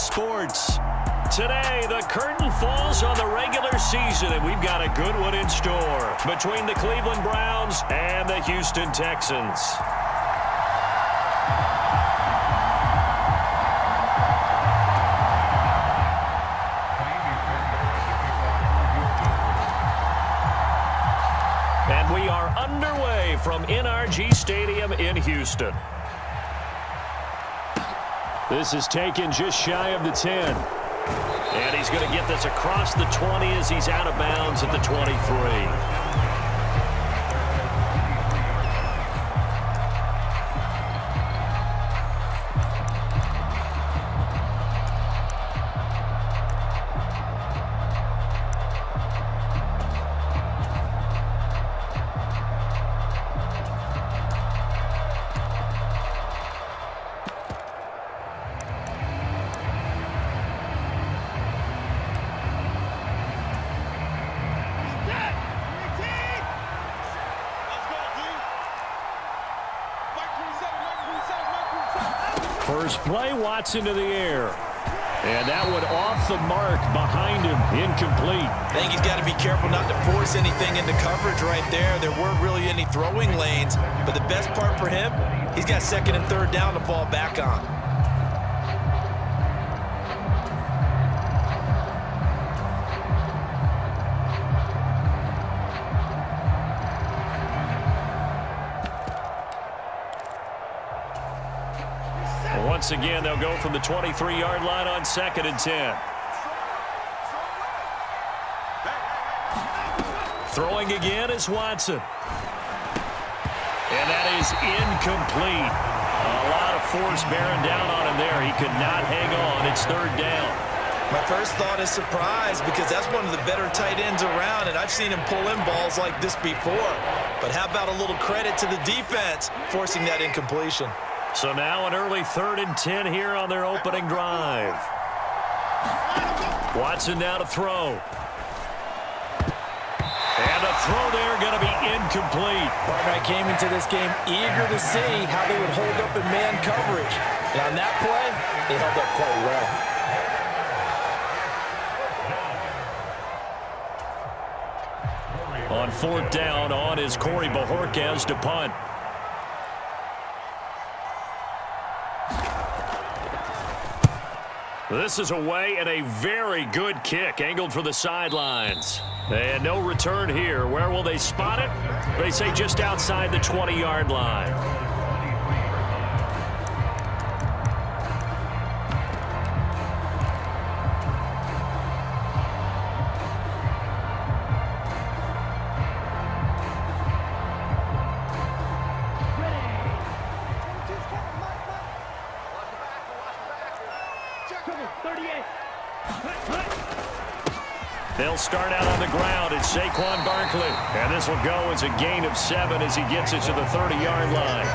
Sports. Today, the curtain falls on the regular season, and we've got a good one in store between the Cleveland Browns and the Houston Texans. And we are underway from NRG Stadium in Houston. This is taken just shy of the 10. And he's going to get this across the 20 as he's out of bounds at the 23. First play, Watson to the air. And that one off the mark behind him, incomplete. I think he's got to be careful not to force anything into coverage right there. There weren't really any throwing lanes, but the best part for him, he's got second and third down to fall back on. Once again, they'll go from the 23-yard line on 2nd and 10. Throwing again is Watson. And that is incomplete. A lot of force bearing down on him there. He could not hang on. It's third down. My first thought is surprise because that's one of the better tight ends around, and I've seen him pull in balls like this before. But how about a little credit to the defense forcing that incompletion? So now an early 3rd and 10 here on their opening drive. Watson now to throw. And a throw there going to be incomplete. I came into this game eager to see how they would hold up in man coverage. And on that play, they held up quite well. On 4th down, on is Corey Ballhawks to punt. This is away and a very good kick angled for the sidelines. And no return here. Where will they spot it? They say just outside the 20-yard line. They'll start out on the ground. It's Saquon Barkley. And this will go as a gain of 7 as he gets it to the 30-yard line.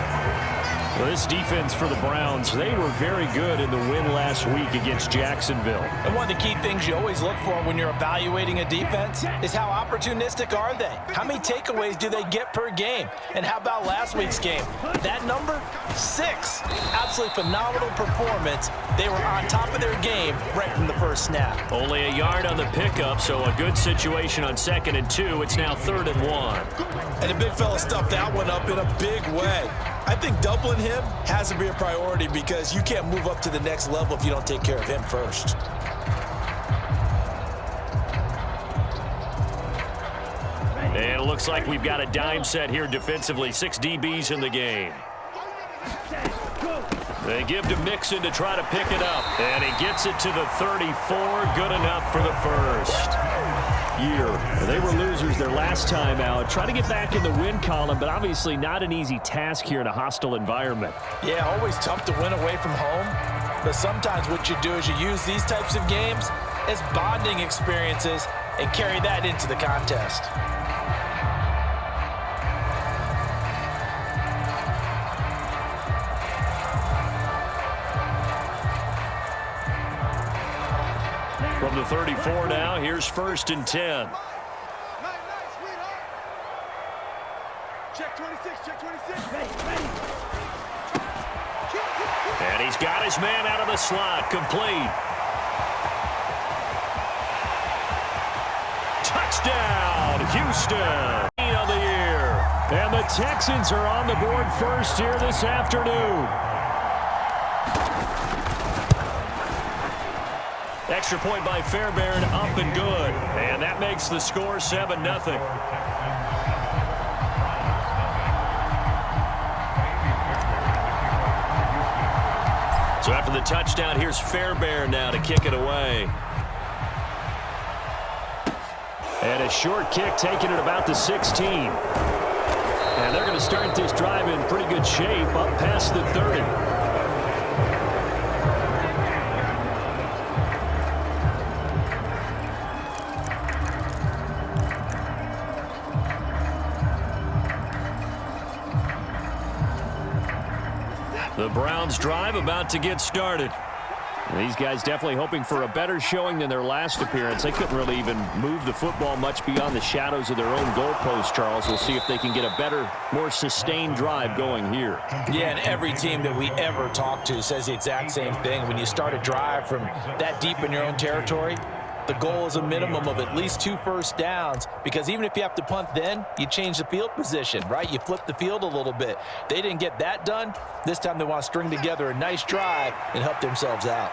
Well, this defense for the Browns, they were very good in the win last week against Jacksonville. And one of the key things you always look for when you're evaluating a defense is how opportunistic are they? How many takeaways do they get per game? And how about last week's game? That number, 6. Absolutely phenomenal performance. They were on top of their game right from the first snap. Only a yard on the pickup, so a good situation on 2nd and 2. It's now 3rd and 1. And the big fella stuffed that one up in a big way. I think doubling him has to be a priority because you can't move up to the next level if you don't take care of him first. And it looks like we've got a dime set here defensively. 6 DBs in the game. They give to Mixon to try to pick it up. And he gets it to the 34. Good enough for the first. They were losers their last time out. Try to get back in the win column, but obviously not an easy task here in a hostile environment. Yeah, always tough to win away from home. But sometimes what you do is you use these types of games as bonding experiences and carry that into the contest. From the 34 now, here's 1st and 10. Check 26, check 26. Ready. And he's got his man out of the slot, complete. Touchdown, Houston. Of the year. And the Texans are on the board first here this afternoon. Extra point by Fairbairn, up and good. And that makes the score 7-0. So after the touchdown, here's Fairbairn now to kick it away. And a short kick taken at about the 16. And they're going to start this drive in pretty good shape up past the 30. The Browns drive about to get started. These guys definitely hoping for a better showing than their last appearance. They couldn't really even move the football much beyond the shadows of their own goalpost, Charles. We'll see if they can get a better, more sustained drive going here. Yeah, and every team that we ever talk to says the exact same thing. When you start a drive from that deep in your own territory, the goal is a minimum of at least 2 first downs, because even if you have to punt then, you change the field position, right? You flip the field a little bit. They didn't get that done. This time they want to string together a nice drive and help themselves out.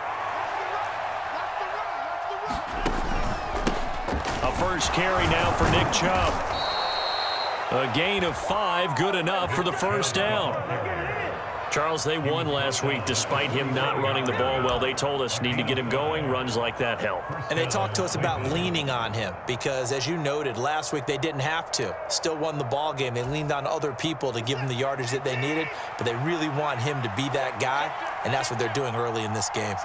A first carry now for Nick Chubb. A gain of 5, good enough for the first down. Charles, they won last week despite him not running the ball well. They told us need to get him going. Runs like that help. And they talked to us about leaning on him because, as you noted, last week they didn't have to. Still won the ball game. They leaned on other people to give them the yardage that they needed, but they really want him to be that guy, and that's what they're doing early in this game.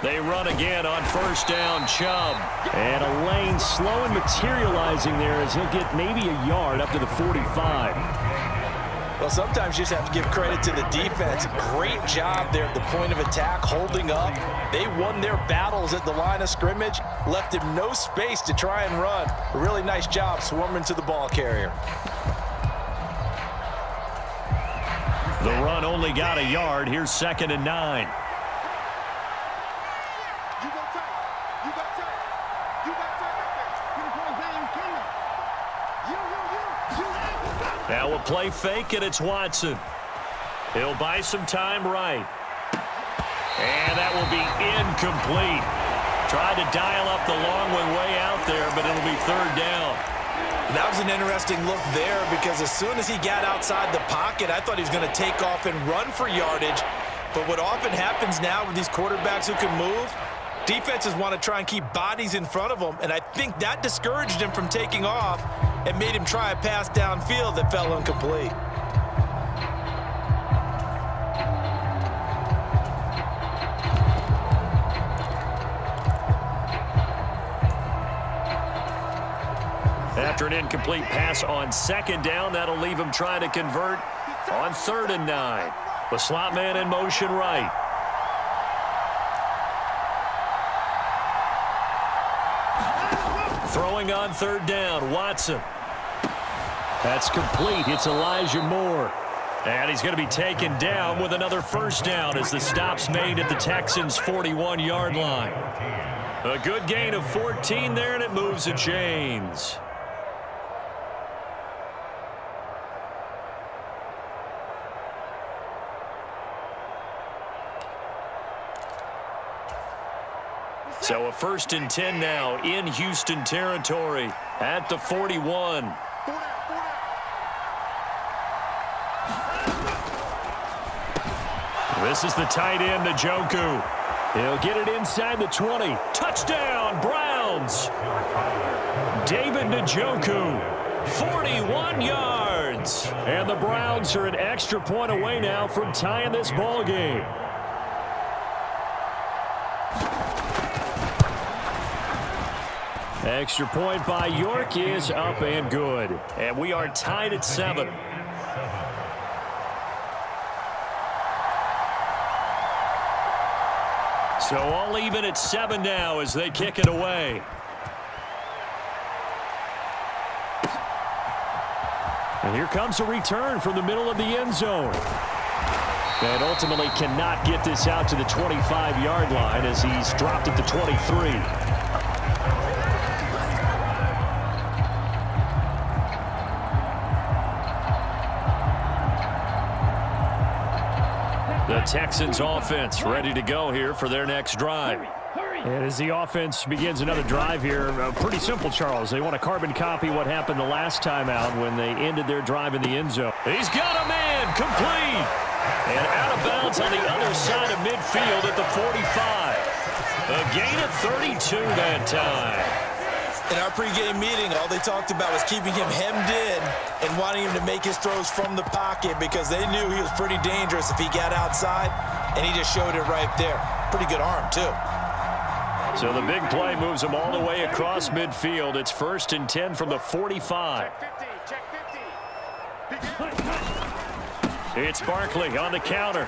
They run again on first down, Chubb. And a lane slow and materializing there as he'll get maybe a yard up to the 45. Well, sometimes you just have to give credit to the defense. Great job there at the point of attack, holding up. They won their battles at the line of scrimmage, left him no space to try and run. A really nice job swarming to the ball carrier. The run only got a yard. Here's 2nd and 9. Now a play fake, and it's Watson. He'll buy some time right. And that will be incomplete. Tried to dial up the long one way out there, but it'll be 3rd down. That was an interesting look there because as soon as he got outside the pocket, I thought he was going to take off and run for yardage. But what often happens now with these quarterbacks who can move, defenses want to try and keep bodies in front of them, and I think that discouraged him from taking off and made him try a pass downfield that fell incomplete. After an incomplete pass on 2nd down, that'll leave him trying to convert on 3rd and 9. The slot man in motion right. Throwing on 3rd down, Watson. That's complete. It's Elijah Moore. And he's going to be taken down with another first down as the stop's made at the Texans' 41-yard line. A good gain of 14 there, and it moves the chains. So a 1st and 10 now in Houston territory at the 41. This is the tight end, Njoku. He'll get it inside the 20. Touchdown, Browns. David Njoku, 41 yards. And the Browns are an extra point away now from tying this ball game. Extra point by York is up and good. And we are tied at 7. So all even at 7 now as they kick it away. And here comes a return from the middle of the end zone. And ultimately cannot get this out to the 25-yard line as he's dropped at the 23. The Texans offense ready to go here for their next drive. And as the offense begins another drive here, pretty simple, Charles. They want to carbon copy what happened the last time out when they ended their drive in the end zone. He's got a man, complete. And out of bounds on the other side of midfield at the 45. A gain of 32 that time. In our pregame meeting, all they talked about was keeping him hemmed in and wanting him to make his throws from the pocket because they knew he was pretty dangerous if he got outside, and he just showed it right there. Pretty good arm, too. So the big play moves him all the way across midfield. It's 1st and 10 from the 45. Check 50. It's Barkley on the counter.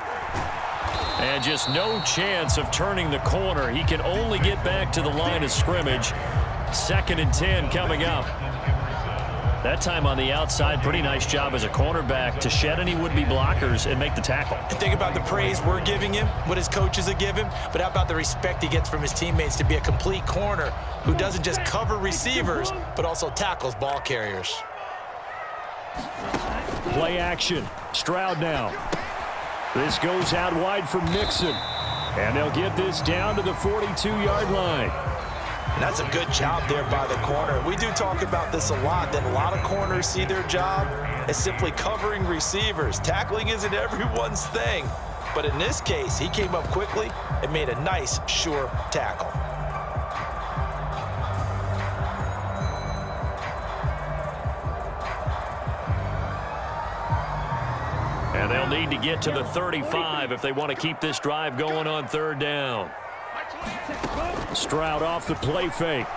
And just no chance of turning the corner. He can only get back to the line of scrimmage. 2nd and 10 coming up. That time on the outside, pretty nice job as a cornerback to shed any would-be blockers and make the tackle. And think about the praise we're giving him, what his coaches are giving, but how about the respect he gets from his teammates to be a complete corner who doesn't just cover receivers, but also tackles ball carriers. Play action. Stroud now. This goes out wide for Mixon. And they'll get this down to the 42-yard line. And that's a good job there by the corner. We do talk about this a lot, that a lot of corners see their job as simply covering receivers. Tackling isn't everyone's thing. But in this case, he came up quickly and made a nice, sure tackle. And they'll need to get to the 35 if they want to keep this drive going on 3rd down. Stroud off the play fake.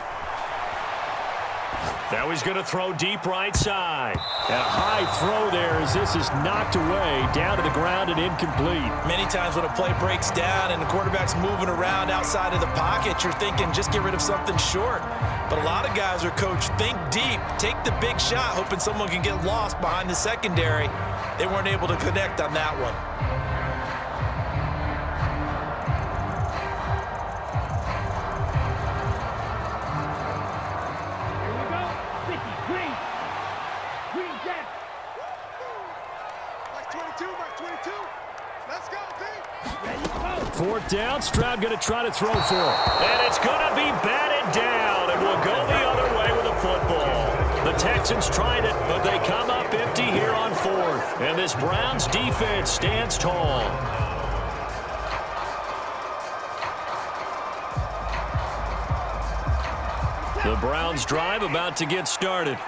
Now he's going to throw deep right side. And a high throw there as this is knocked away, down to the ground and incomplete. Many times when a play breaks down and the quarterback's moving around outside of the pocket, you're thinking just get rid of something short. But a lot of guys are coached, think deep, take the big shot, hoping someone can get lost behind the secondary. They weren't able to connect on that one. Let's go, D. 4th down, Stroud going to try to throw for it. And it's going to be batted down, and will go the other way with a football. The Texans tried it, but they come up empty here on 4th. And this Browns defense stands tall. The Browns drive about to get started.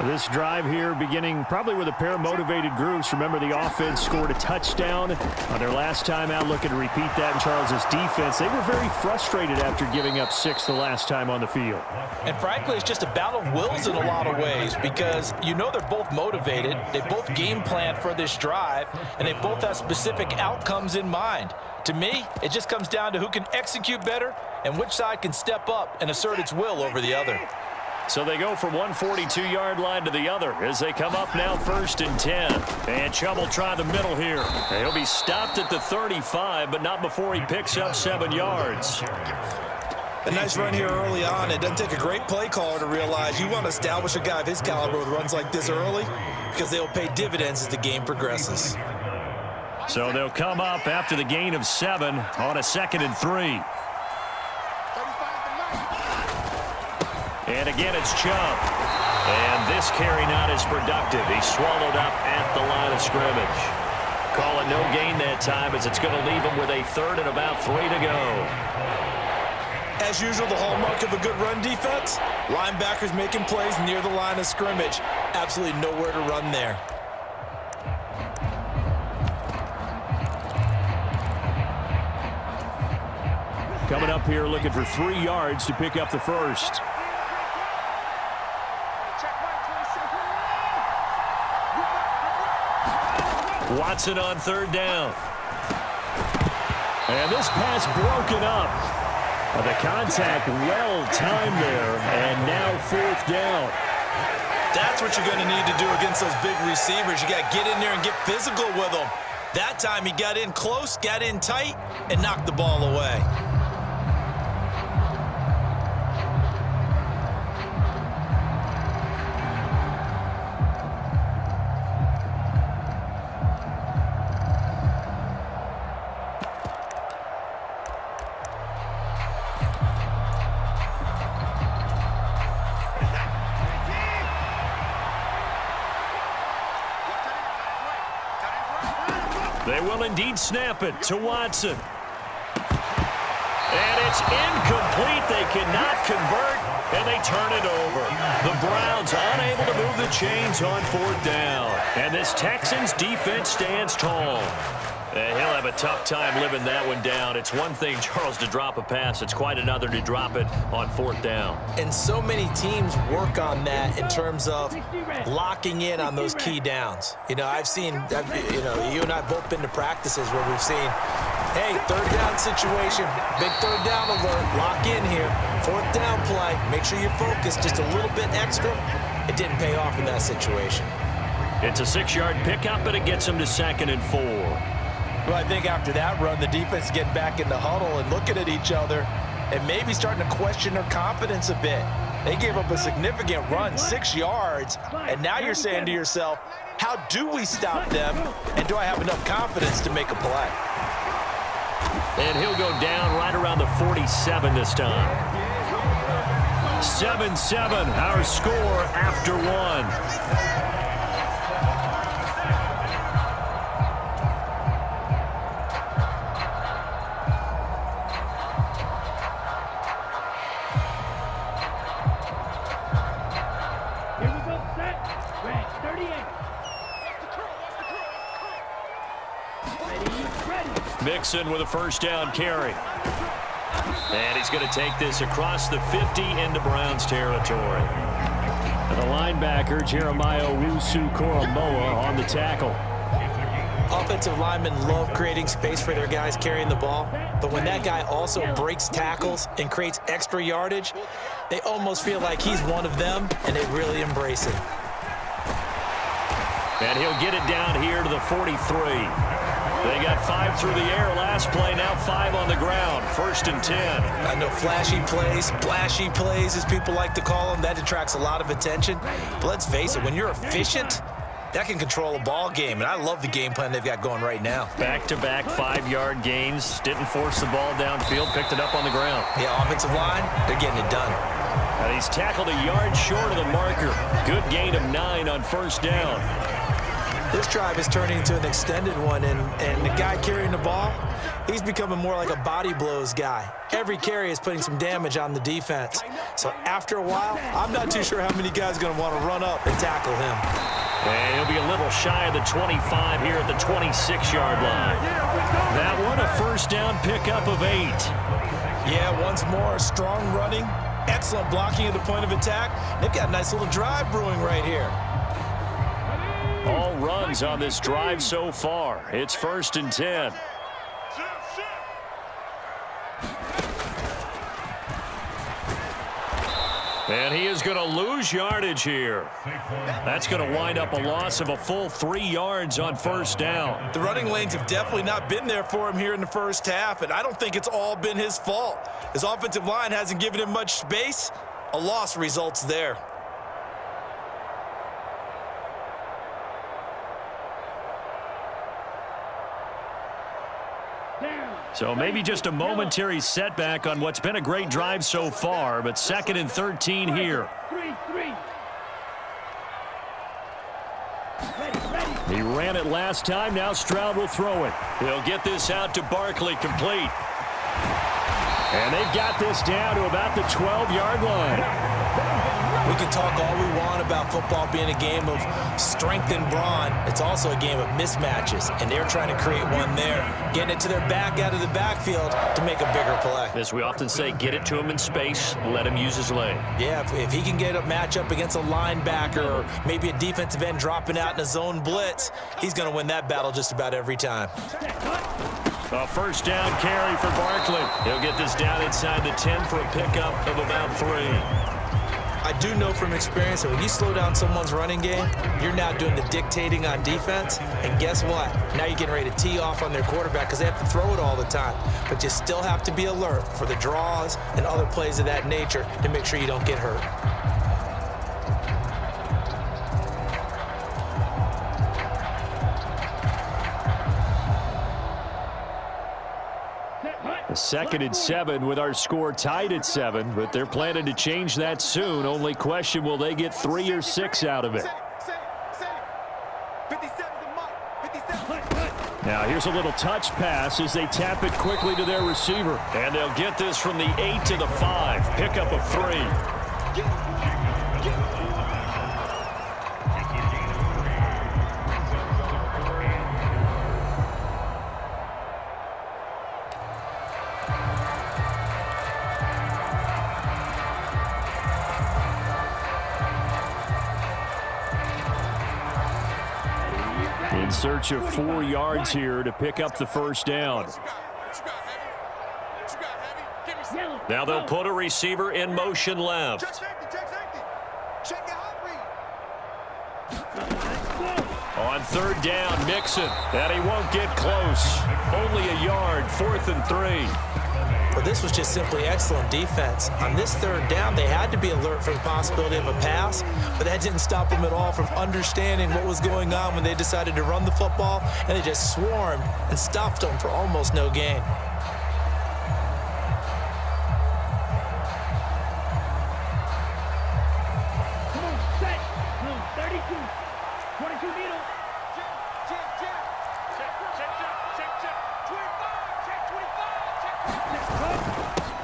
This drive here beginning probably with a pair of motivated groups. Remember, the offense scored a touchdown on their last time out, looking to repeat that in Charles's defense. They were very frustrated after giving up 6 the last time on the field. And frankly, it's just a battle of wills in a lot of ways because you know they're both motivated. They both game plan for this drive, and they both have specific outcomes in mind. To me, it just comes down to who can execute better and which side can step up and assert its will over the other. So they go from one 42-yard line to the other as they come up now 1st and 10. And Chubb will try the middle here. He'll be stopped at the 35, but not before he picks up 7 yards. A nice run here early on. It doesn't take a great play caller to realize you want to establish a guy of his caliber with runs like this early because they'll pay dividends as the game progresses. So they'll come up after the gain of 7 on a 2nd and 3. And again, it's Chubb. And this carry not as productive. He's swallowed up at the line of scrimmage. Call it no gain that time as it's going to leave him with a 3rd and about 3 to go. As usual, the hallmark of a good run defense, linebackers making plays near the line of scrimmage. Absolutely nowhere to run there. Coming up here looking for 3 yards to pick up the 1st. Watson on 3rd down. And this pass broken up. The contact well timed there, and now 4th down. That's what you're going to need to do against those big receivers. You got to get in there and get physical with them. That time he got in close, got in tight, and knocked the ball away. They will indeed snap it to Watson. And it's incomplete. They cannot convert, and they turn it over. The Browns unable to move the chains on 4th down. And this Texans defense stands tall. And he'll have a tough time living that one down. It's one thing, Charles, to drop a pass. It's quite another to drop it on 4th down. And so many teams work on that in terms of locking in on those key downs. You know, you and I both been to practices where we've seen, hey, 3rd down situation, big 3rd down alert, lock in here. 4th down play, make sure you're focused just a little bit extra. It didn't pay off in that situation. It's a 6-yard pickup, but it gets them to 2nd and 4. Well, I think after that run, the defense getting back in the huddle and looking at each other and maybe starting to question their confidence a bit. They gave up a significant run, 6 yards, and now you're saying to yourself, how do we stop them, and do I have enough confidence to make a play? And he'll go down right around the 47 this time. 7-7, our score after 1. Mixon with a 1st down carry. And he's going to take this across the 50 into Browns territory. And the linebacker, Jeremiah Owusu-Koramoah, on the tackle. Offensive linemen love creating space for their guys carrying the ball, but when that guy also breaks tackles and creates extra yardage, they almost feel like he's one of them, and they really embrace it. And he'll get it down here to the 43. They got 5 through the air last play, now 5 on the ground. 1st and 10. I know flashy plays, splashy plays, as people like to call them, that attracts a lot of attention. But let's face it, when you're efficient, that can control a ball game, and I love the game plan they've got going right now. Back-to-back 5-yard gains. Didn't force the ball downfield, picked it up on the ground. Yeah, offensive line, they're getting it done. And he's tackled a yard short of the marker. Good gain of 9 on 1st down. This drive is turning into an extended one, and the guy carrying the ball, he's becoming more like a body blows guy. Every carry is putting some damage on the defense. So after a while, I'm not too sure how many guys are going to want to run up and tackle him. And he'll be a little shy of the 25 here at the 26-yard line. That one, a 1st down pickup of 8. Yeah, once more, strong running, excellent blocking at the point of attack. They've got a nice little drive brewing right here. All runs on this drive so far. It's 1st and 10. And he is going to lose yardage here. That's going to wind up a loss of a full 3 yards on 1st down. The running lanes have definitely not been there for him here in the 1st half, and I don't think it's all been his fault. His offensive line hasn't given him much space. A loss results there. So maybe just a momentary setback on what's been a great drive so far, but 2nd and 13 here. He ran it last time. Now Stroud will throw it. He'll get this out to Barkley, complete. And they've got this down to about the 12-yard line. We can talk all we want about football being a game of strength and brawn. It's also a game of mismatches, and they're trying to create one there, getting it to their back out of the backfield to make a bigger play. As we often say, get it to him in space, let him use his leg. Yeah, if he can get a matchup against a linebacker or maybe a defensive end dropping out in a zone blitz, he's going to win that battle just about every time. A 1st down carry for Barkley. He'll get this down inside the 10 for a pickup of about 3. I do know from experience that when you slow down someone's running game, you're now doing the dictating on defense. And guess what? Now you're getting ready to tee off on their quarterback because they have to throw it all the time. But you still have to be alert for the draws and other plays of that nature to make sure you don't get hurt. A 2nd and 7 with our score tied at 7, but they're planning to change that soon. Only question, will they get 3 or 6 out of it? Now here's a little touch pass as they tap it quickly to their receiver. And they'll get this from the 8 to the 5. Pickup of 3. In search of 4 yards here to pick up the first down. Now they'll put a receiver in motion left. Check safety. Check the hot read. On 3rd down, Mixon. And he won't get close. Only a yard, 4th and 3. Well, this was just simply excellent defense. On this 3rd down, they had to be alert for the possibility of a pass, but that didn't stop them at all from understanding what was going on when they decided to run the football, and they just swarmed and stopped them for almost no gain. Come on, set. 32. 22 needle. Check. Check. 25. Check 25.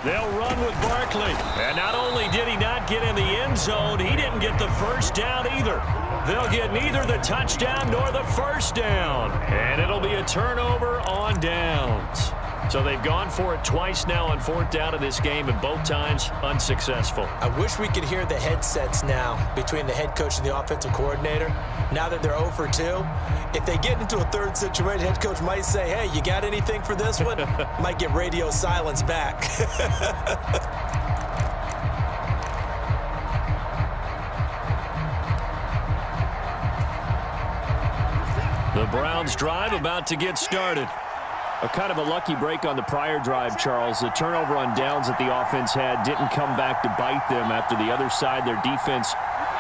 They'll run with Barkley. And not only did he not get in the end zone, he didn't get the first down either. They'll get neither the touchdown nor the first down. And it'll be a turnover on downs. So they've gone for it twice now on 4th down in this game, and both times unsuccessful. I wish we could hear the headsets now between the head coach and the offensive coordinator. Now that they're 0 for 2, if they get into a 3rd situation, head coach might say, hey, you got anything for this one? Might get radio silence back. The Browns drive about to get started. A kind of a lucky break on the prior drive, Charles. The turnover on downs that the offense had didn't come back to bite them after the other side. Their defense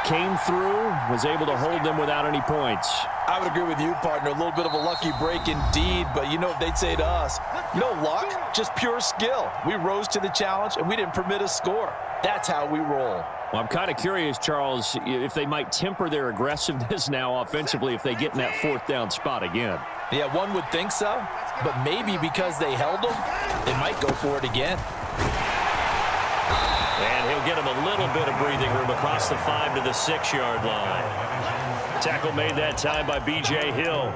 came through, was able to hold them without any points. I would agree with you, partner. A little bit of a lucky break indeed, but you know what they'd say to us? No luck, just pure skill. We rose to the challenge, and we didn't permit a score. That's how we roll. Well, I'm kind of curious, Charles, if they might temper their aggressiveness now offensively if they get in that 4th down spot again. Yeah, one would think so, but maybe because they held them, they might go for it again. And he'll get him a little bit of breathing room across the 5 to the 6-yard line. Tackle made that time by B.J. Hill.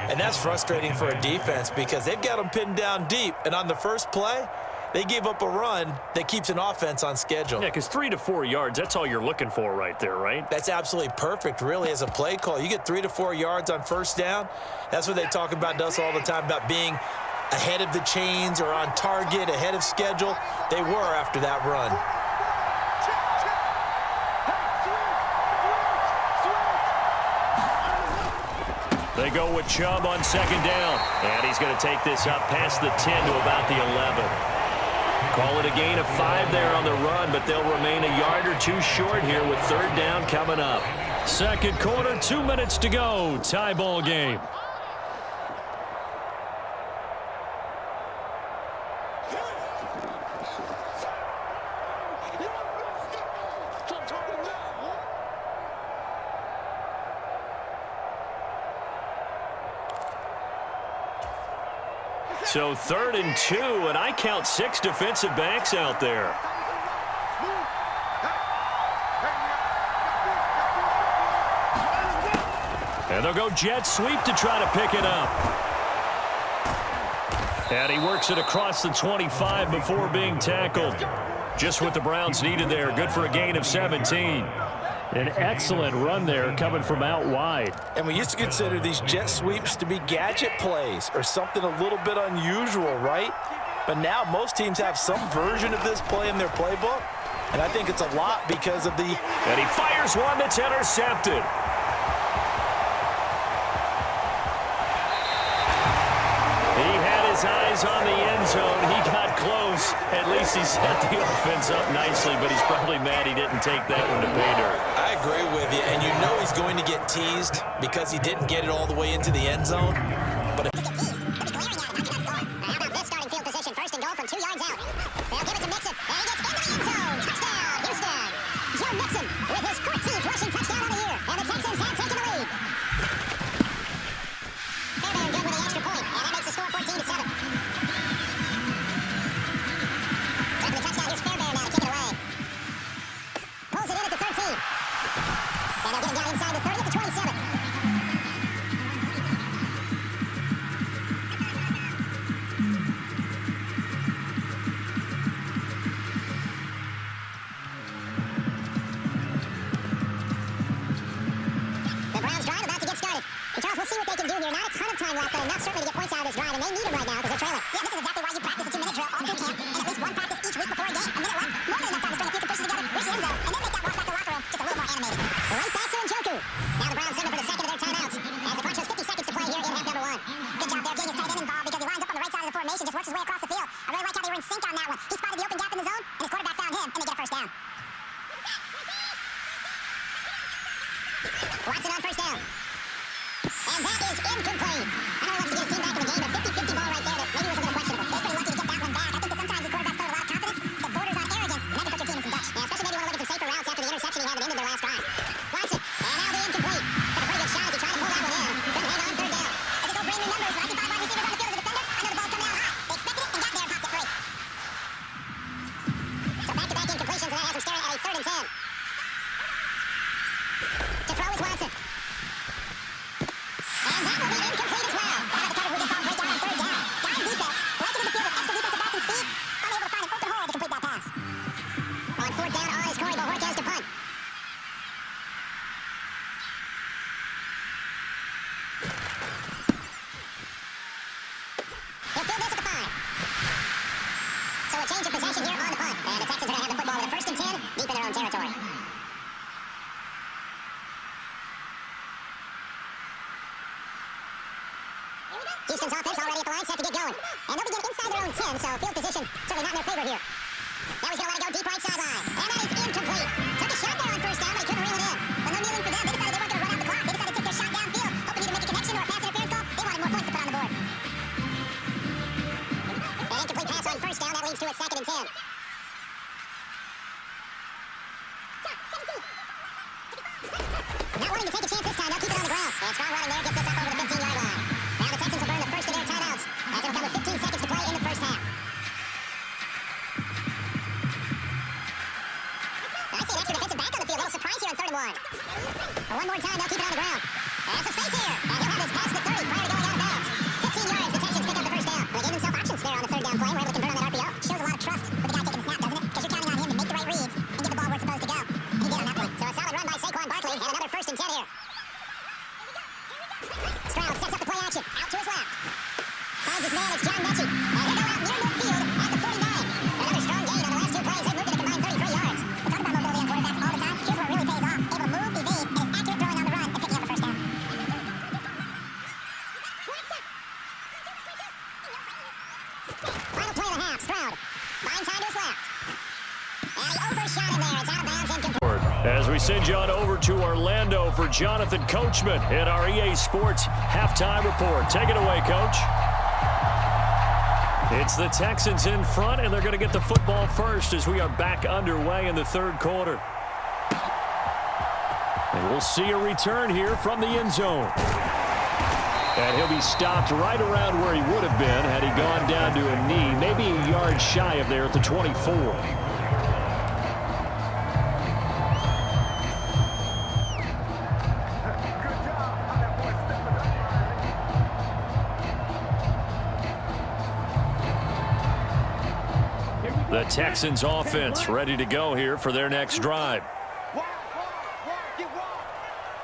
And that's frustrating for a defense because they've got them pinned down deep, and on the first play, they gave up a run that keeps an offense on schedule. Yeah, because 3 to 4 yards, that's all you're looking for right there, right? That's absolutely perfect, really, as a play call. You get 3 to 4 yards on 1st down. That's what they talk about to us all the time, about being ahead of the chains or on target, ahead of schedule. They were after that run. They go with Chubb on 2nd down. And he's going to take this up past the 10 to about the 11. Call it a gain of 5 there on the run, but they'll remain a yard or 2 short here with 3rd down coming up. 2nd quarter, 2 minutes to go. Tie ball game. So 3rd and 2, and I count 6 defensive backs out there. And they'll go jet sweep to try to pick it up. And he works it across the 25 before being tackled. Just what the Browns needed there. Good for a gain of 17. An excellent run there coming from out wide. And we used to consider these jet sweeps to be gadget plays or something a little bit unusual, right? But now most teams have some version of this play in their playbook. And I think it's a lot because of the... And he fires one that's intercepted. He had his eyes on the end zone. He got close. At least he set the offense up nicely, but he's probably mad he didn't take that one to pay dirt. I agree with you, and you know he's going to get teased because he didn't get it all the way into the end zone. But how about this starting field position? 1st and goal from 2 yards out. They'll give it to Mixon, and he gets into the end zone. Touchdown, Houston. Joe Mixon with his 14th rushing touchdown of the year, and the Texans have taken the lead. Fairbairn good with the extra point. Texans offense already at the line, set to get going. And they'll begin inside their own 10, so field position certainly not in their favor here. Now he's going to let it go deep right sideline. And that is incomplete. Took a shot there on first down, but he couldn't reel it in. But no kneeling for them. They decided they weren't going to run out the clock. They decided to take their shot downfield, hoping to make a connection or a pass interference call. They wanted more points to put on the board. An incomplete pass on first down. That leads to a 2nd and 10. Not wanting to take a chance this time. They'll keep it on the ground. And strong running there gets this up over the 15-yard line. Now the Texans will burn the first of their timeouts as it'll come with 15 seconds to play in the first half. I see an extra defensive back on the field. A little surprise here on 3rd and 1. One more time, they'll keep it on the ground. There's some space here. And he'll have this pass to the 30 prior to going out of bounds. 15 yards, the Texans pick up the first down. They gave themselves options there on the 3rd down play. We're able to convert on that RPO. Shows a lot of trust with the guy taking the snap, doesn't it? Because you're counting on him to make the right reads and get the ball where it's supposed to go. And he did on that play. So a solid run by Saquon Barkley and another 1st and 10 here. Stroud sets up the play action. Out to his left. Finds his man, it's John Mechie. And he'll go out near midfield at the 49. Another strong gain on the last 2 plays. They've moved it a combined 33 yards. We'll talk about mobility on quarterbacks all the time. Here's where it really pays off. Able to move, evade, and is accurate throwing on the run and picking up the first down. Final play of the half. Stroud. Buying time to his left. And he overshot him there. It's out of bounds, incomplete. As we send you on over to Orlando for Jonathan Coachman in our EA Sports Halftime Report. Take it away, Coach. It's the Texans in front, and they're going to get the football first as we are back underway in the 3rd quarter. And we'll see a return here from the end zone. And he'll be stopped right around where he would have been had he gone down to a knee, maybe a yard shy of there at the 24. The Texans offense ready to go here for their next drive. Get wild.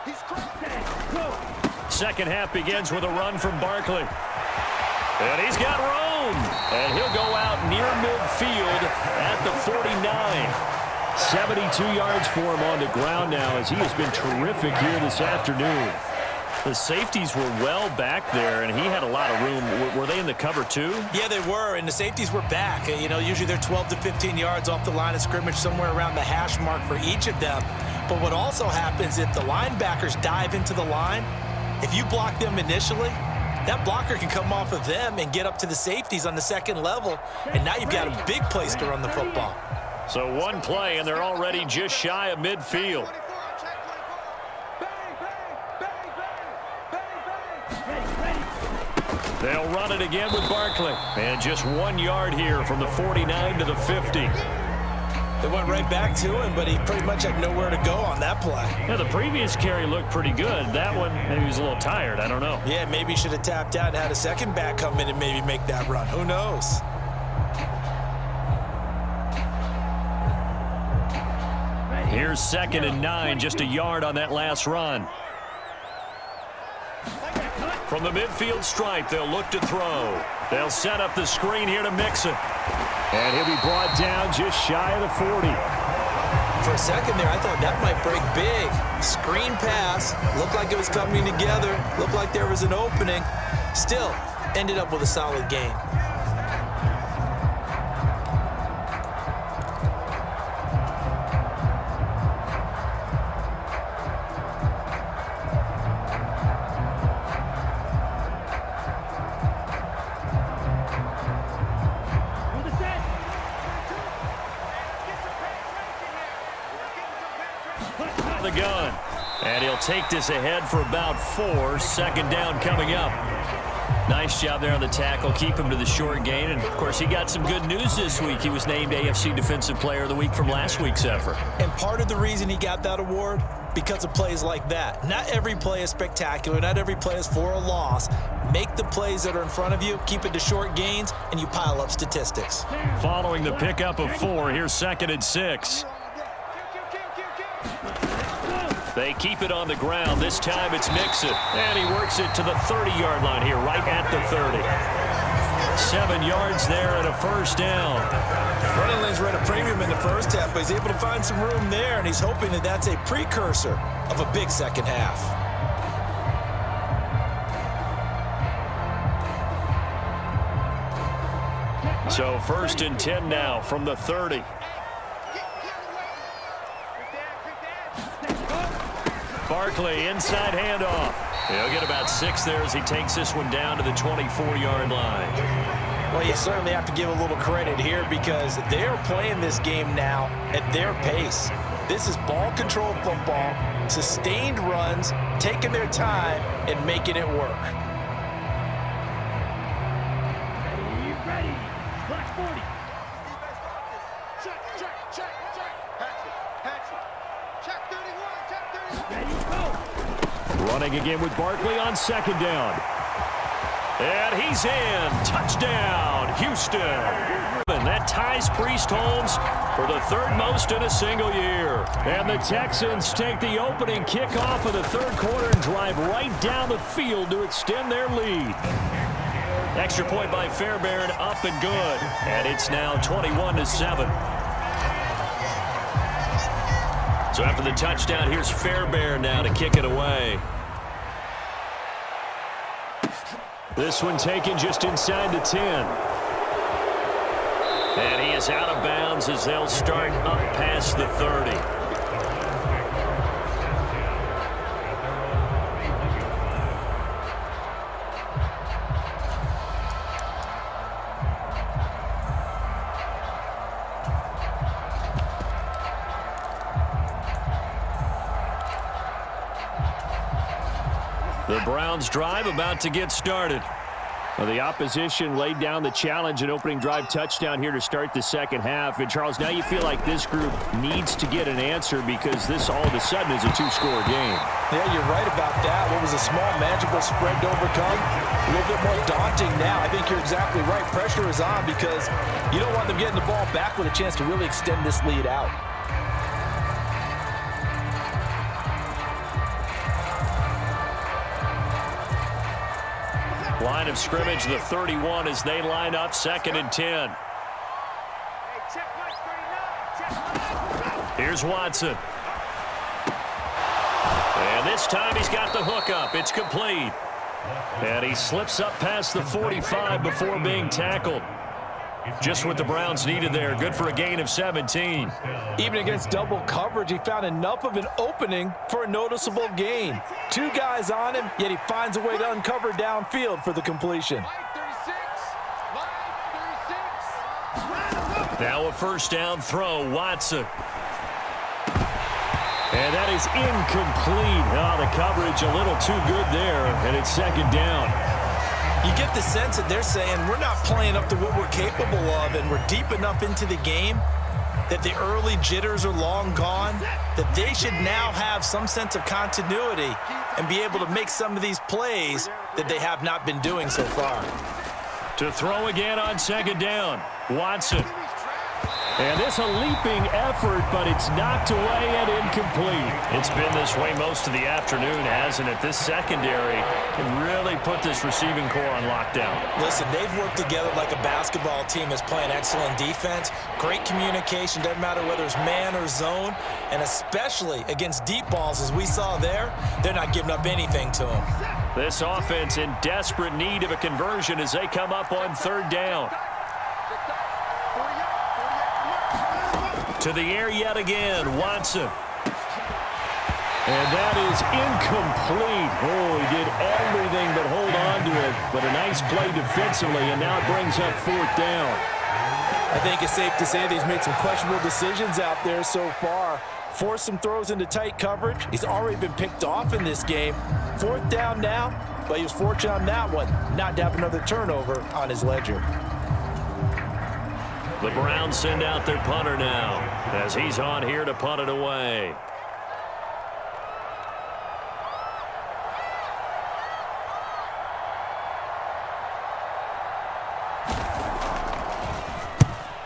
He's cracked. Second half begins with a run from Barkley. And he's got room. And he'll go out near midfield at the 49. 72 yards for him on the ground now as he has been terrific here this afternoon. The safeties were well back there, and he had a lot of room. Were they in the cover too? Yeah, they were, and the safeties were back. You know, usually they're 12 to 15 yards off the line of scrimmage, somewhere around the hash mark for each of them. But what also happens if the linebackers dive into the line, if you block them initially, that blocker can come off of them and get up to the safeties on the 2nd level, and now you've got a big place to run the football. So one play, and they're already just shy of midfield. They'll run it again with Barkley. And just 1 yard here from the 49 to the 50. They went right back to him, but he pretty much had nowhere to go on that play. Yeah, the previous carry looked pretty good. That one, maybe he was a little tired. I don't know. Yeah, maybe he should have tapped out and had a second back come in and maybe make that run. Who knows? Here's 2nd and 9, just a yard on that last run. From the midfield stripe, they'll look to throw. They'll set up the screen here to Mixon. And he'll be brought down just shy of the 40. For a second there, I thought that might break big. Screen pass. Looked like it was coming together. Looked like there was an opening. Still, ended up with a solid gain. The gun. And he'll take this ahead for about 4. 2nd down coming up. Nice job there on the tackle. Keep him to the short gain. And, of course, he got some good news this week. He was named AFC Defensive Player of the Week from last week's effort. And part of the reason he got that award, because of plays like that. Not every play is spectacular. Not every play is for a loss. Make the plays that are in front of you, keep it to short gains, and you pile up statistics. Following the pickup of 4, here's 2nd and 6. They keep it on the ground. This time it's Mixon. And he works it to the 30-yard line here, right at the 30. 7 yards there and a first down. Running lanes were at a premium in the first half, but he's able to find some room there, and he's hoping that that's a precursor of a big second half. So 1st and 10 now from the 30. Barkley, inside handoff. He'll get about 6 there as he takes this one down to the 24-yard line. Well, you certainly have to give a little credit here because they are playing this game now at their pace. This is ball control football, sustained runs, taking their time and making it work. Ready. Black 40. Check. Check 31. Check 31. Ready, go. Running again with Barkley on 2nd down. And he's in. Touchdown, Houston. And that ties Priest Holmes for the 3rd most in a single year. And the Texans take the opening kickoff of the 3rd quarter and drive right down the field to extend their lead. Extra point by Fairbairn, up and good. And it's now 21-7. So after the touchdown, here's Fairbairn now to kick it away. This one taken just inside the 10. And he is out of bounds as they'll start up past the 30. The Browns drive about to get started. Well, the opposition laid down the challenge and opening drive touchdown here to start the 2nd half. And, Charles, now you feel like this group needs to get an answer because this all of a sudden is a 2-score game. Yeah, you're right about that. What was a small, manageable spread to overcome, a little bit more daunting now. I think you're exactly right. Pressure is on because you don't want them getting the ball back with a chance to really extend this lead out. Line of scrimmage, the 31 as they line up 2nd and 10. Here's Watson. And this time he's got the hook up. It's complete. And he slips up past the 45 before being tackled. Just what the Browns needed there. Good for a gain of 17. Even against double coverage, he found enough of an opening for a noticeable gain. 2 guys on him, yet he finds a way to uncover downfield for the completion. Now a 1st down throw, Watson. And that is incomplete. Oh, the coverage a little too good there, and it's 2nd down. You get the sense that they're saying we're not playing up to what we're capable of and we're deep enough into the game that the early jitters are long gone, that they should now have some sense of continuity and be able to make some of these plays that they have not been doing so far. To throw again on 2nd down, Watson. And this a leaping effort, but it's knocked away and incomplete. It's been this way most of the afternoon, hasn't it? This secondary can really put this receiving core on lockdown. Listen, they've worked together like a basketball team that's playing excellent defense. Great communication, doesn't matter whether it's man or zone. And especially against deep balls, as we saw there, they're not giving up anything to them. This offense in desperate need of a conversion as they come up on 3rd down. To the air yet again, Watson. And that is incomplete. Oh, he did everything but hold on to it. But a nice play defensively, and now it brings up 4th down. I think it's safe to say that he's made some questionable decisions out there so far. Forced some throws into tight coverage. He's already been picked off in this game. 4th down now, but he was fortunate on that one, not to have another turnover on his ledger. The Browns send out their punter now as he's on here to punt it away.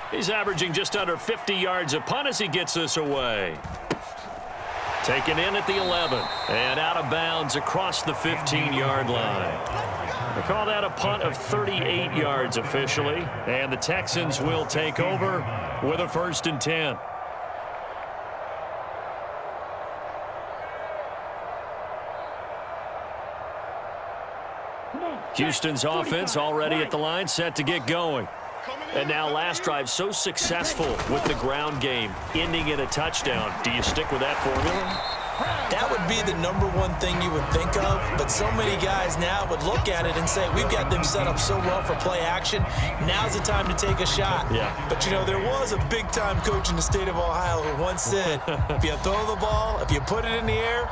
He's averaging just under 50 yards a punt as he gets this away. Taken in at the 11 and out of bounds across the 15-yard line. They call that a punt of 38 yards officially, and the Texans will take over with a 1st and 10. Houston's offense already at the line, set to get going. And now last drive so successful with the ground game, ending in a touchdown. Do you stick with that formula? That would be the #1 thing you would think of, but so many guys now would look at it and say, we've got them set up so well for play action, now's the time to take a shot. Yeah. But, you know, there was a big-time coach in the state of Ohio who once said, if you throw the ball, if you put it in the air,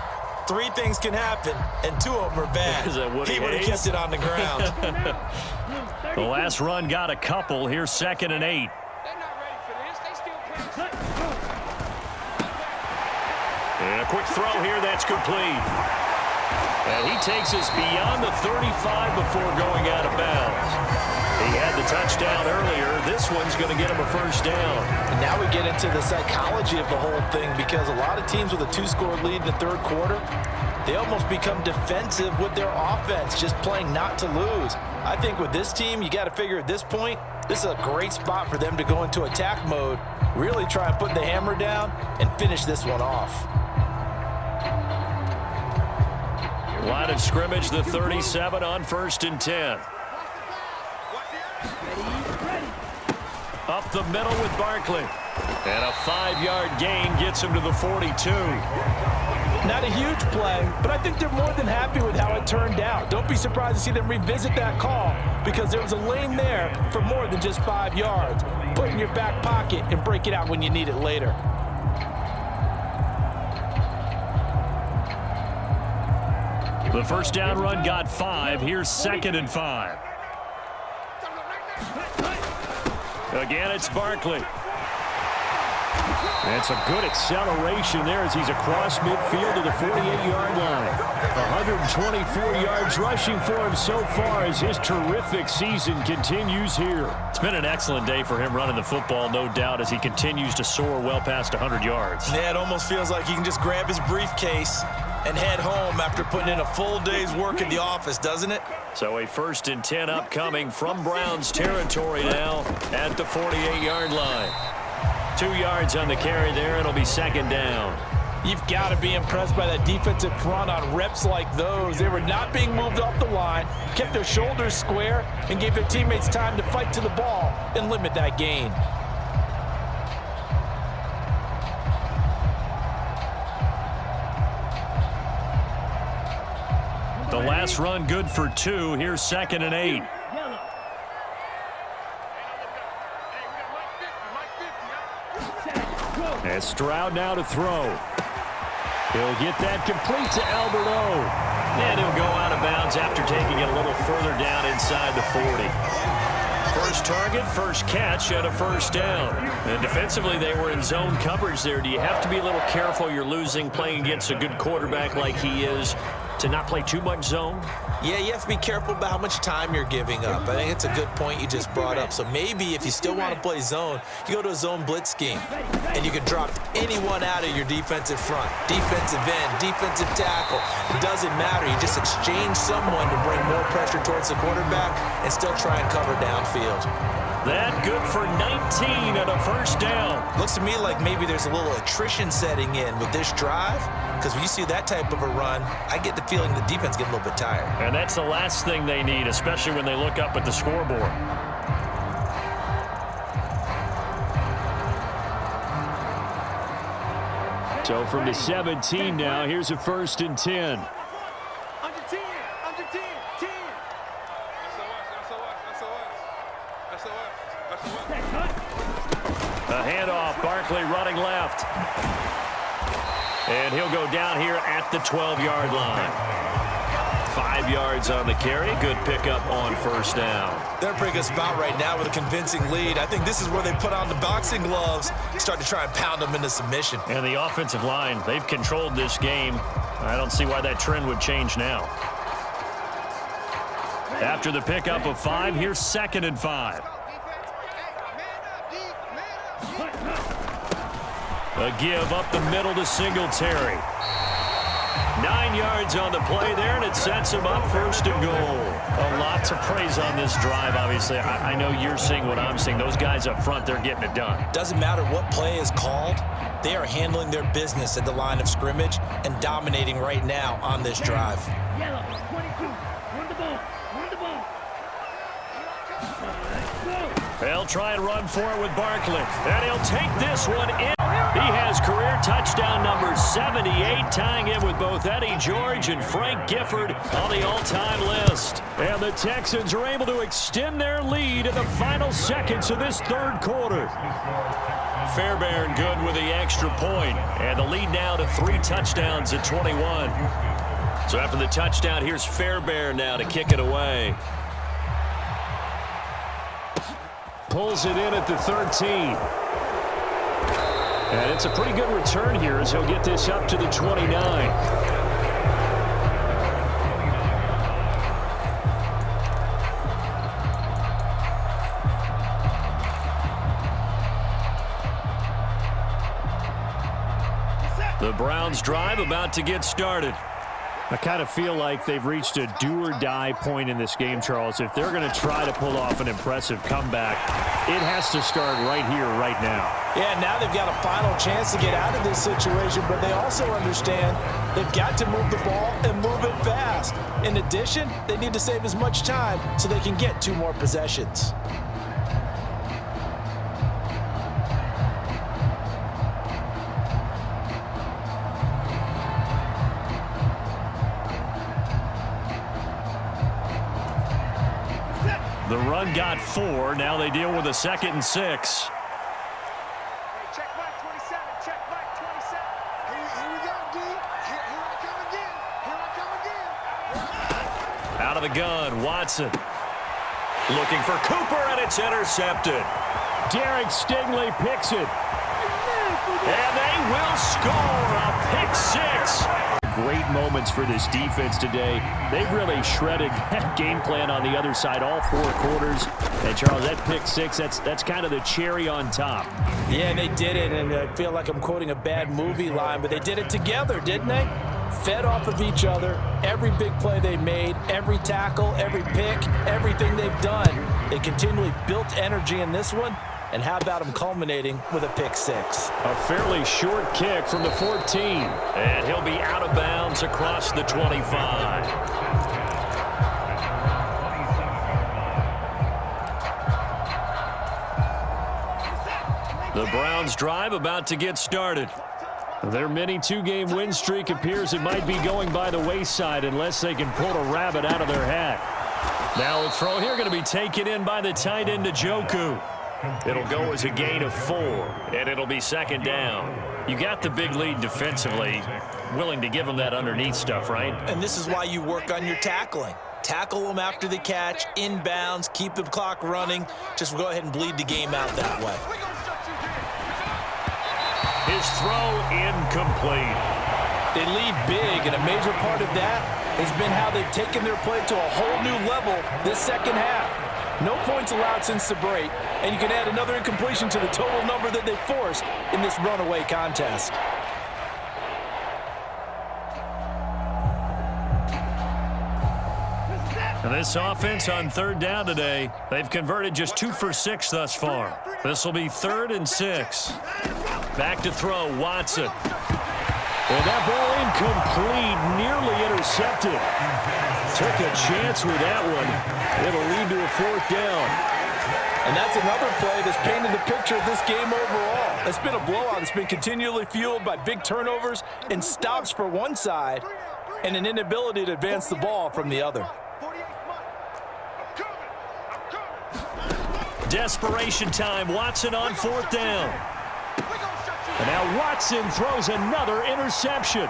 3 things can happen, and 2 of them are bad. Is that Woody He would have Hayes? kept it on the ground. The last run got a couple. Here's 2nd and 8. They're not ready for this. They still playing. And a quick throw here, that's complete. And he takes us beyond the 35 before going out of bounds. He had the touchdown earlier. This one's going to get him a first down. And now we get into the psychology of the whole thing, because a lot of teams with a 2-score lead in the 3rd quarter, they almost become defensive with their offense, just playing not to lose. I think with this team, you got to figure at this point, this is a great spot for them to go into attack mode, really try and put the hammer down and finish this one off. Line of scrimmage, the 37 on 1st and 10. Up the middle with Barkley. And a 5-yard gain gets him to the 42. Not a huge play, but I think they're more than happy with how it turned out. Don't be surprised to see them revisit that call, because there was a lane there for more than just 5 yards. Put it in your back pocket and break it out when you need it later. The first down run got 5. Here's 2nd and 5. Again, it's Barkley. That's a good acceleration there as he's across midfield to the 48-yard line. 124 yards rushing for him so far as his terrific season continues here. It's been an excellent day for him running the football, no doubt, as he continues to soar well past 100 yards. Yeah, it almost feels like he can just grab his briefcase and head home after putting in a full day's work in the office, doesn't it? So a 1st and 10 upcoming from Browns territory now at the 48-yard line. 2 yards on the carry there. It'll be 2nd down. You've got to be impressed by that defensive front on reps like those. They were not being moved off the line, kept their shoulders square, and gave their teammates time to fight to the ball and limit that gain. The last run good for 2. Here's 2nd and 8. And Stroud now to throw. He'll get that complete to Alberto. And he'll go out of bounds after taking it a little further down inside the 40. First target, first catch, and a first down. And defensively, they were in zone coverage there. Do you have to be a little careful? You're losing, playing against a good quarterback like he is, to not play too much zone? Yeah, you have to be careful about how much time you're giving up. I think it's a good point you just brought up. So maybe if you still want to play zone, you go to a zone blitz scheme, and you can drop anyone out of your defensive front. Defensive end, defensive tackle. It doesn't matter. You just exchange someone to bring more pressure towards the quarterback and still try and cover downfield. That good for 19 and a first down. Looks to me like maybe there's a little attrition setting in with this drive, because when you see that type of a run, I get the feeling the defense getting a little bit tired. And that's the last thing they need, especially when they look up at the scoreboard. So from the 17 now, here's a 1st and 10. Under 10. Under 10. 10. A handoff, Barkley running left. And he'll go down here at the 12-yard line. 5 yards on the carry. Good pickup on first down. They're a pretty good spot right now with a convincing lead. I think this is where they put on the boxing gloves, start to try and pound them into submission. And the offensive line, they've controlled this game. I don't see why that trend would change now. After the pickup of 5, here's 2nd and 5. A give up the middle to Singletary. 9 yards on the play there, and it sets him up 1st and goal. A lot to praise on this drive, obviously. I know you're seeing what I'm seeing. Those guys up front, they're getting it done. Doesn't matter what play is called. They are handling their business at the line of scrimmage and dominating right now on this drive. Yellow, 22. Run the ball. Run the ball. Let's go. They'll try and run for it with Barkley. And he'll take this one in. He has career touchdown number 78, tying in with both Eddie George and Frank Gifford on the all-time list. And the Texans are able to extend their lead in the final seconds of this third quarter. Fairbairn good with the extra point. And the lead now to 3 touchdowns at 21. So after the touchdown, here's Fairbairn now to kick it away. Pulls it in at the 13. And it's a pretty good return here as he'll get this up to the 29. The Browns drive about to get started. I kind of feel like they've reached a do-or-die point in this game, Charles. If they're going to try to pull off an impressive comeback, it has to start right here, right now. Yeah, now they've got a final chance to get out of this situation, but they also understand they've got to move the ball and move it fast. In addition, they need to save as much time so they can get 2 more possessions. The run got 4. Now they deal with a 2nd and 6. Hey, check back 27. Check back 27. Here we go, D. Here I come again. Here I come again. Out of the gun, Watson. Looking for Cooper, and it's intercepted. Derek Stingley picks it. And they will score a pick 6. Great moments for this defense today. They've really shredded that game plan on the other side all 4 quarters. And, Charles, that pick 6, that's kind of the cherry on top. Yeah, they did it, and I feel like I'm quoting a bad movie line, but they did it together, didn't they? Fed off of each other, every big play they made, every tackle, every pick, everything they've done. They continually built energy in this one, and how about them culminating with a pick 6? A fairly short kick from the 14. And he'll be out of bounds across the 25. The Browns drive about to get started. Their mini 2-game win streak appears it might be going by the wayside unless they can pull a rabbit out of their hat. Now a throw here going to be taken in by the tight end Njoku. It'll go as a gain of 4, and it'll be 2nd down. You got the big lead defensively, willing to give them that underneath stuff, right? And this is why you work on your tackling. Tackle them after the catch, inbounds, keep the clock running. Just go ahead and bleed the game out that way. His throw incomplete. They lead big, and a major part of that has been how they've taken their play to a whole new level this second half. No points allowed since the break, and you can add another incompletion to the total number that they forced in this runaway contest. And this offense on 3rd down today, they've converted just 2 for 6 thus far. This will be 3rd and 6. Back to throw, Watson. And that ball incomplete, nearly intercepted. Took a chance with that one. It'll lead to a 4th down. And that's another play that's painted the picture of this game overall. It's been a blowout. It's been continually fueled by big turnovers and stops for one side and an inability to advance the ball from the other. Desperation time, Watson on 4th down. And now Watson throws another interception.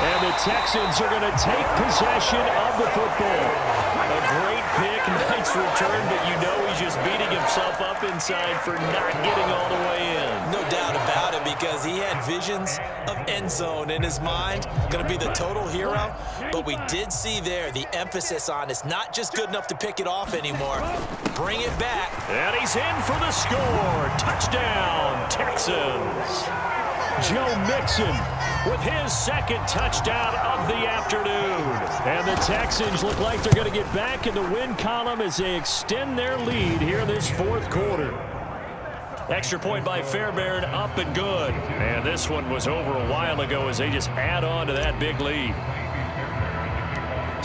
And the Texans are going to take possession of the football. A great pick, nice return, but you know he's just beating himself up inside for not getting all the way in. No doubt about it, because he had visions of end zone in his mind. Going to be the total hero. But we did see there the emphasis on it's not just good enough to pick it off anymore. Bring it back. And he's in for the score. Touchdown, Texans. Joe Mixon with his 2nd touchdown of the afternoon. And the Texans look like they're going to get back in the win column as they extend their lead here in this 4th quarter. Extra point by Fairbairn, up and good. And this one was over a while ago as they just add on to that big lead.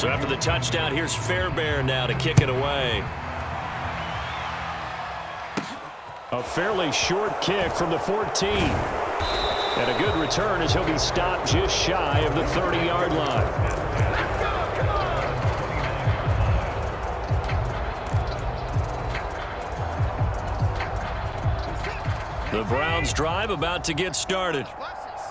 So after the touchdown, here's Fairbairn now to kick it away. A fairly short kick from the 14. And a good return as he'll be stopped just shy of the 30-yard line. The Browns drive about to get started.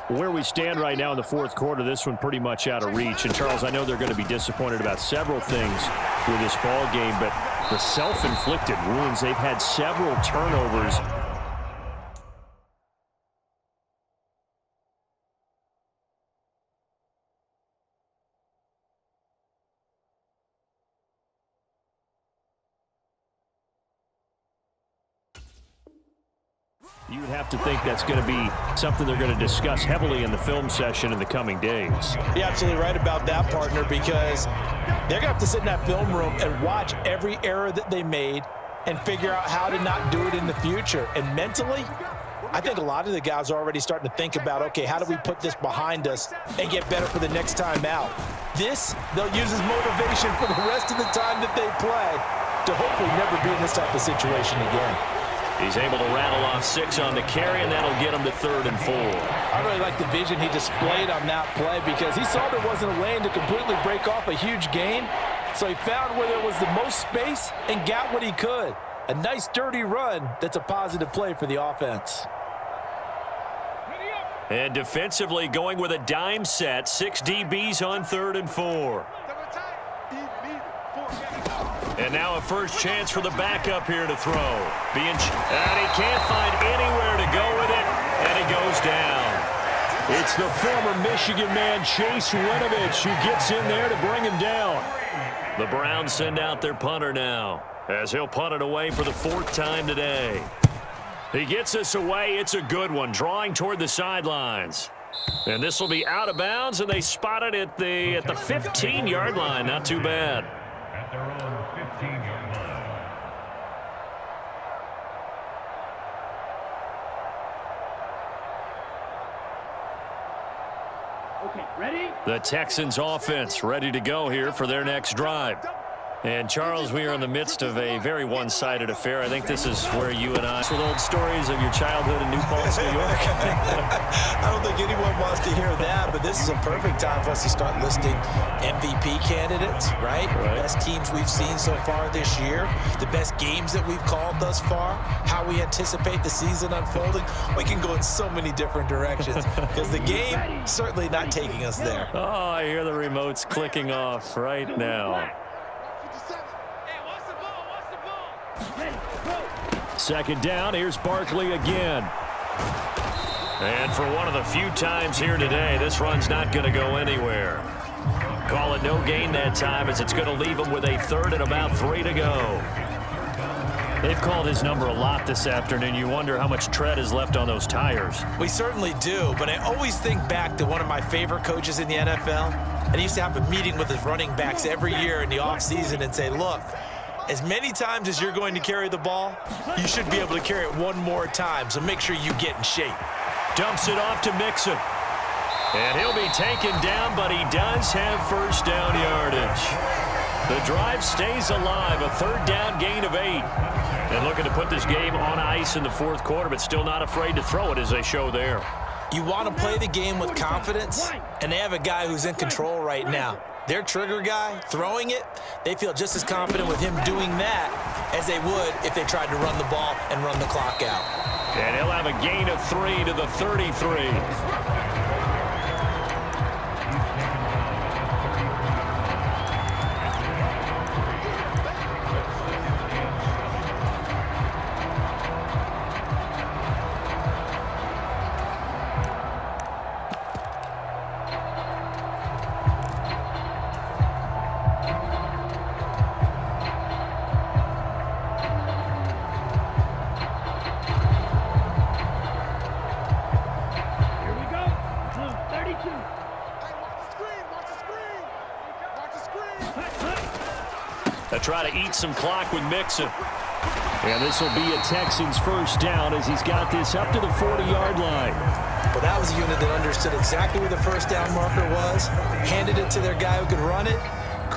Where we stand right now in the fourth quarter, this one pretty much out of reach. And, Charles, I know they're going to be disappointed about several things with this ball game, but the self-inflicted wounds, they've had several turnovers. You would have to think that's going to be something they're going to discuss heavily in the film session in the coming days. You're absolutely right about that, partner, because they're going to have to sit in that film room and watch every error that they made and figure out how to not do it in the future. And mentally, I think a lot of the guys are already starting to think about, okay, how do we put this behind us and get better for the next time out? This, they'll use as motivation for the rest of the time that they play to hopefully never be in this type of situation again. He's able to rattle off 6 on the carry, and that'll get him to 3rd and 4. I really like the vision he displayed on that play because he saw there wasn't a lane to completely break off a huge gain. So he found where there was the most space and got what he could. A nice, dirty run that's a positive play for the offense. And defensively going with a dime set. 6 DBs on 3rd and 4. And now a first chance for the backup here to throw. And he can't find anywhere to go with it, and he goes down. It's the former Michigan man, Chase Winovich, who gets in there to bring him down. The Browns send out their punter now, as he'll punt it away for the 4th time today. He gets us away. It's a good one, drawing toward the sidelines. And this will be out of bounds, and they spot it at the 15-yard line. Not too bad. At their own 15-yard line. Okay, ready? The Texans offense ready to go here for their next drive. And, Charles, we are in the midst of a very one-sided affair. I think this is where you and I... with old stories of your childhood in New Paltz, New York. I don't think anyone wants to hear that, but this is a perfect time for us to start listing MVP candidates, right? Best teams we've seen so far this year, the best games that we've called thus far, how we anticipate the season unfolding. We can go in so many different directions because the game certainly not taking us there. Oh, I hear the remotes clicking off right now. Second down, here's Barkley again. And for one of the few times here today, this run's not going to go anywhere. Call it no gain that time, as it's going to leave him with a 3rd and about 3 to go. They've called his number a lot this afternoon. You wonder how much tread is left on those tires. We certainly do, but I always think back to one of my favorite coaches in the NFL. And he used to have a meeting with his running backs every year in the offseason and say, look, as many times as you're going to carry the ball, you should be able to carry it one more time, so make sure you get in shape. Dumps it off to Mixon. And he'll be taken down, but he does have first down yardage. The drive stays alive, a 3rd down gain of 8. And looking to put this game on ice in the 4th quarter, but still not afraid to throw it as they show there. You want to play the game with confidence, and they have a guy who's in control right now. Their trigger guy throwing it, they feel just as confident with him doing that as they would if they tried to run the ball and run the clock out. And he'll have a gain of 3 to the 33. They try to eat some clock with Mixon. And this will be a Texans first down as he's got this up to the 40-yard line. Well, that was a unit that understood exactly where the first down marker was, handed it to their guy who could run it,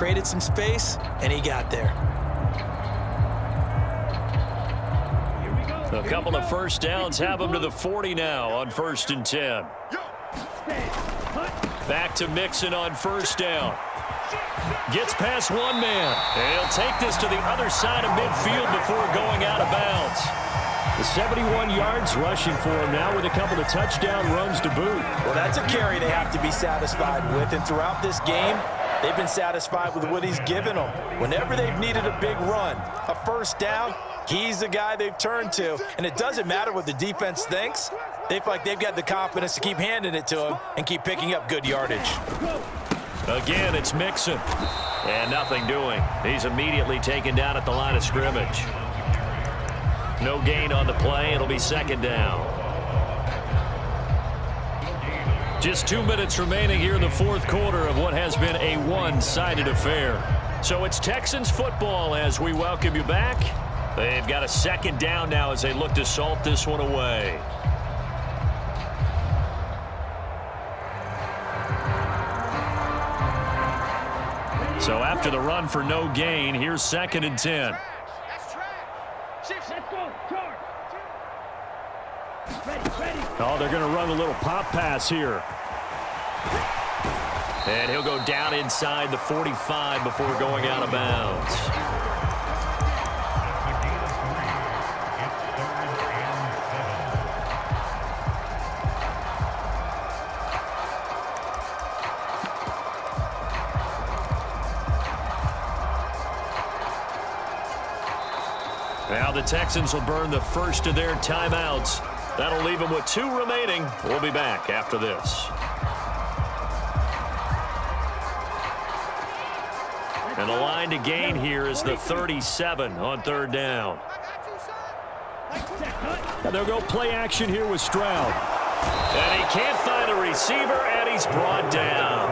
created some space, and he got there. A couple of first downs have him to the 40 now on 1st and 10. Back to Mixon on 1st down. Gets past one man. And he'll take this to the other side of midfield before going out of bounds. The 71 yards rushing for him now with a couple of touchdown runs to boot. Well, that's a carry they have to be satisfied with. And throughout this game, they've been satisfied with what he's given them. Whenever they've needed a big run, a first down, he's the guy they've turned to. And it doesn't matter what the defense thinks. They feel like they've got the confidence to keep handing it to him and keep picking up good yardage. Again, it's Mixon. And nothing doing. He's immediately taken down at the line of scrimmage. No gain on the play. It'll be 2nd down. Just 2 minutes remaining here in the 4th quarter of what has been a one-sided affair. So it's Texans football as we welcome you back. They've got a 2nd down now as they look to salt this one away. So after the run for no gain, here's 2nd and 10. Oh, they're going to run a little pop pass here. And he'll go down inside the 45 before going out of bounds. Now the Texans will burn the first of their timeouts. That'll leave them with 2 remaining. We'll be back after this. And the line to gain here is the 37 on 3rd down. And they'll go play action here with Stroud. And he can't find a receiver, and he's brought down.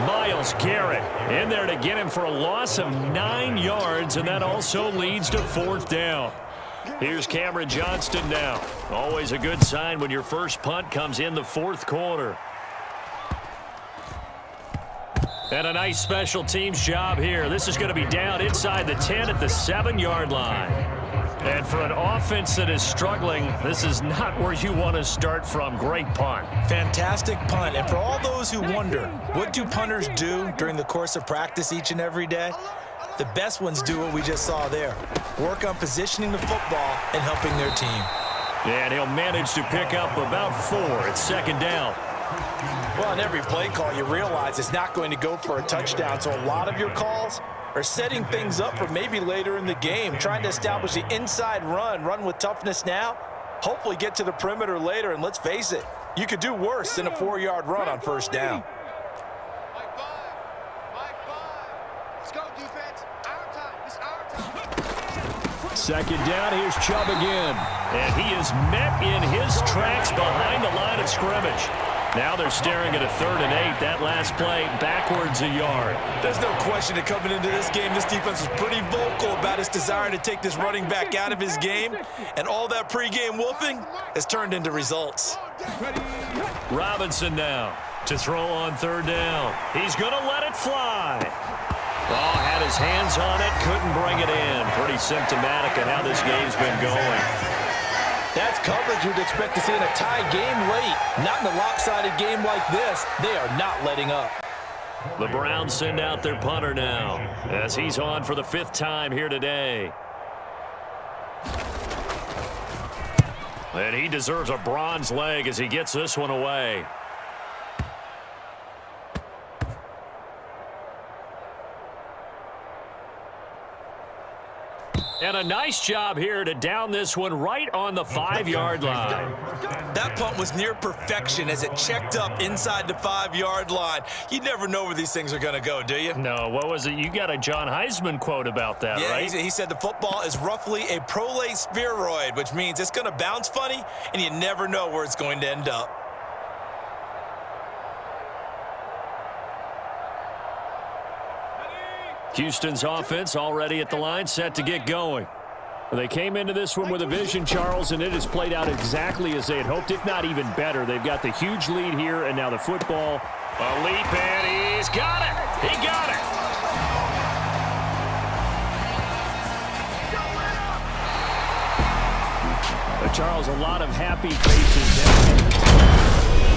Myles Garrett in there to get him for a loss of 9 yards, and that also leads to 4th down. Here's Cameron Johnston now. Always a good sign when your first punt comes in the 4th quarter. And a nice special teams job here. This is going to be down inside the 10 at the 7-yard line. And for an offense that is struggling, this is not where you want to start from. Great punt. Fantastic punt. And for all those who wonder, what do punters do during the course of practice each and every day? The best ones do what we just saw there. Work on positioning the football and helping their team. And he'll manage to pick up about 4 at 2nd down. Well, on every play call, you realize it's not going to go for a touchdown. So a lot of your calls are setting things up for maybe later in the game, trying to establish the inside run with toughness now, hopefully get to the perimeter later. And let's face it, you could do worse than a 4-yard run on 1st down. Let's go, defense. Our time. It's our time. 2nd down, here's Chubb again. And he is met in his tracks behind the line of scrimmage. Now they're staring at a 3rd and 8. That last play backwards a yard. There's no question that coming into this game, this defense was pretty vocal about its desire to take this running back out of his game. And all that pregame wolfing has turned into results. Robinson now to throw on 3rd down. He's going to let it fly. Oh, had his hands on it, couldn't bring it in. Pretty symptomatic of how this game's been going. That's coverage you'd expect to see in a tie game late. Not in a lopsided game like this. They are not letting up. The Browns send out their punter now as he's on for the 5th time here today. And he deserves a bronze leg as he gets this one away. And a nice job here to down this one right on the 5-yard line. That punt was near perfection as it checked up inside the 5-yard line. You never know where these things are going to go, do you? No, what was it? You got a John Heisman quote about that, yeah, right? He said the football is roughly a prolate spheroid, which means it's going to bounce funny, and you never know where it's going to end up. Houston's offense already at the line, set to get going. They came into this one with a vision, Charles, and it has played out exactly as they had hoped, if not even better. They've got the huge lead here, and now the football. A leap, and he's got it. He got it. Charles, a lot of happy faces.